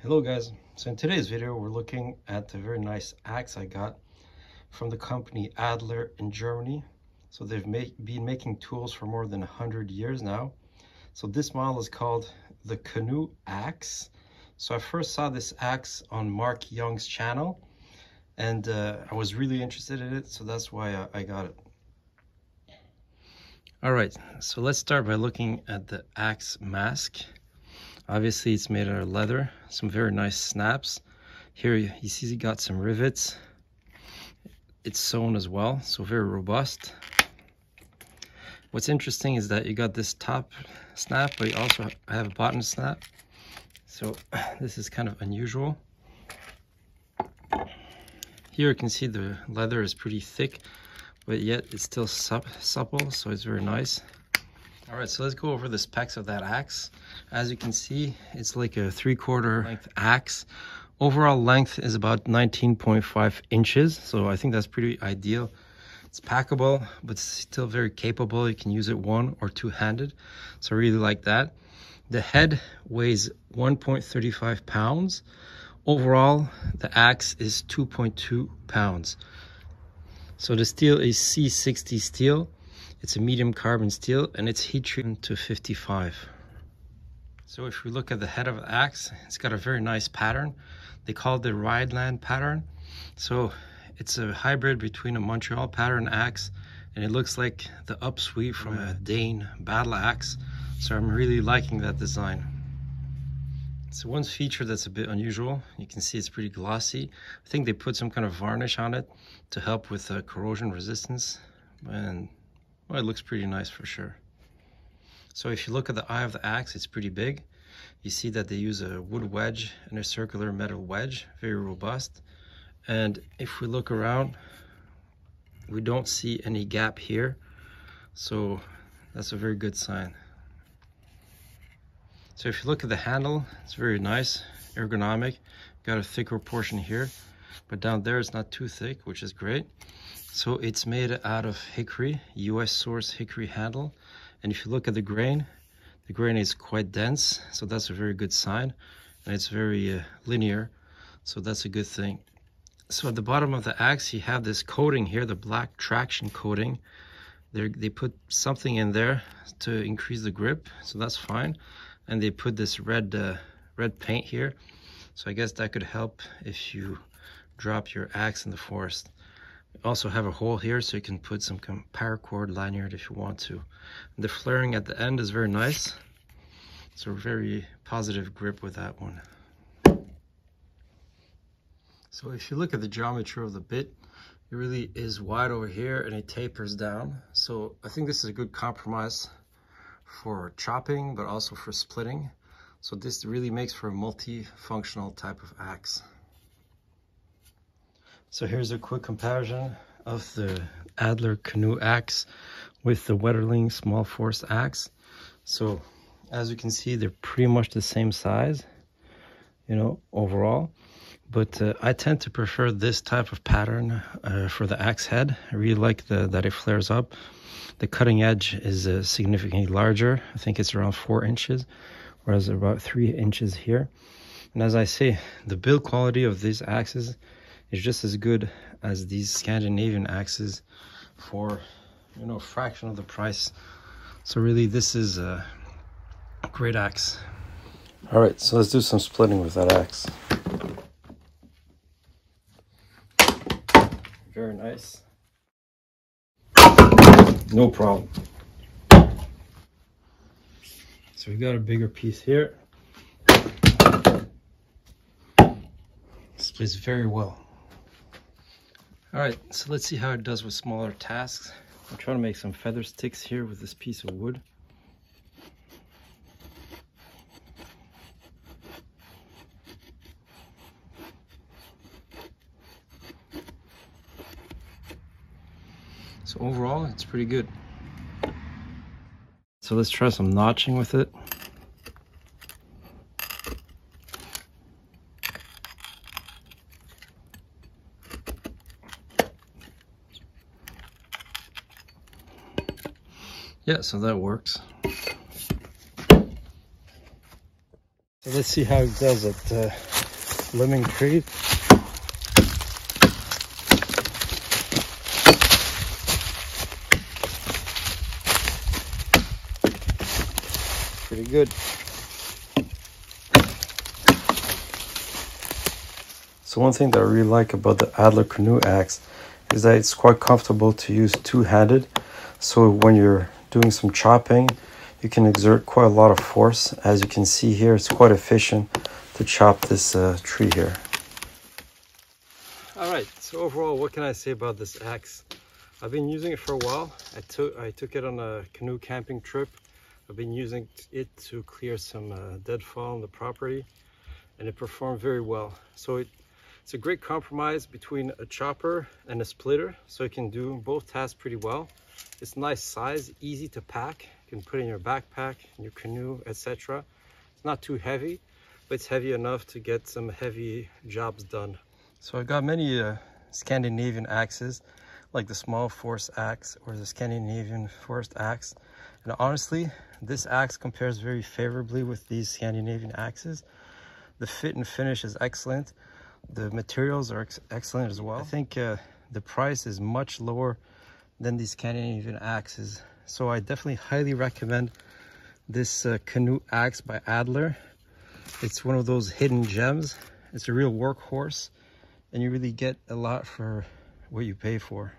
Hello guys, so in today's video we're looking at the very nice axe I got from the company Adler in Germany. So they've been making tools for more than 100 years now. So this model is called the Canoe Axe. So I first saw this axe on Mark Young's channel and I was really interested in it, so that's why I got it. Alright, so let's start by looking at the axe mask. Obviously it's made out of leather, some very nice snaps. Here you see you got some rivets. It's sewn as well, so very robust. What's interesting is that you got this top snap, but you also have a bottom snap. So this is kind of unusual. Here you can see the leather is pretty thick, but yet it's still supple, so it's very nice. All right, so let's go over the specs of that axe. As you can see, it's like a 3/4 length axe. Overall length is about 19.5 inches, so I think that's pretty ideal. It's packable, but still very capable. You can use it one or two-handed, so I really like that. The head weighs 1.35 pounds. Overall, the axe is 2.2 pounds. So the steel is C60 steel. It's a medium carbon steel and it's heat treated to 55. So if we look at the head of the axe, it's got a very nice pattern. They call it the Rideland pattern. So it's a hybrid between a Montreal pattern axe and it looks like the upsweep from a Dane battle axe. So I'm really liking that design. So one feature that's a bit unusual, you can see it's pretty glossy. I think they put some kind of varnish on it to help with corrosion resistance, and well, it looks pretty nice for sure. So if you look at the eye of the axe, it's pretty big. You see that they use a wood wedge and a circular metal wedge, very robust. And if we look around, we don't see any gap here. So that's a very good sign. So if you look at the handle, it's very nice, ergonomic. Got a thicker portion here, but down there it's not too thick, which is great. So it's made out of hickory, US source hickory handle. And if you look at the grain is quite dense, so that's a very good sign. And it's very linear, so that's a good thing. So at the bottom of the axe, you have this coating here, the black traction coating. They put something in there to increase the grip, so that's fine. And they put this red paint here. So I guess that could help if you drop your axe in the forest. Also have a hole here so you can put some paracord lanyard if you want to. And the flaring at the end is very nice. So very positive grip with that one. So if you look at the geometry of the bit, it really is wide over here and it tapers down. So I think this is a good compromise for chopping, but also for splitting. So this really makes for a multi-functional type of axe. So here's a quick comparison of the Adler Canoe Axe with the Wetterling small force axe. So as you can see, they're pretty much the same size, you know, overall. But I tend to prefer this type of pattern for the axe head. I really like that it flares up. The cutting edge is significantly larger. I think it's around 4 inches, whereas about 3 inches here. And as I say, the build quality of these axes is just as good as these Scandinavian axes for, you know, a fraction of the price. So really, this is a great axe. All right, so let's do some splitting with that axe. Very nice. No problem. So we've got a bigger piece here. Splits very well. All right, so let's see how it does with smaller tasks. I'm trying to make some feather sticks here with this piece of wood. So overall, it's pretty good. So let's try some notching with it. Yeah, so that works. Let's see how it does at Lemon Tree. Pretty good. So one thing that I really like about the Adler Canoe Axe is that it's quite comfortable to use two-handed. So when you're doing some chopping, you can exert quite a lot of force. As you can see here, it's quite efficient to chop this tree here. All right, so overall, what can I say about this axe? I've been using it for a while. I took it on a canoe camping trip. I've been using it to clear some deadfall on the property, and it performed very well. So it's a great compromise between a chopper and a splitter, so it can do both tasks pretty well. It's nice size, easy to pack. You can put it in your backpack, in your canoe, etc. It's not too heavy, but it's heavy enough to get some heavy jobs done. So I got many Scandinavian axes, like the small force axe or the Scandinavian forest axe. And honestly, this axe compares very favorably with these Scandinavian axes. The fit and finish is excellent. The materials are excellent as well. I think the price is much lower than these Scandinavian axes. So I definitely highly recommend this canoe axe by Adler. It's one of those hidden gems. It's a real workhorse, and you really get a lot for what you pay for.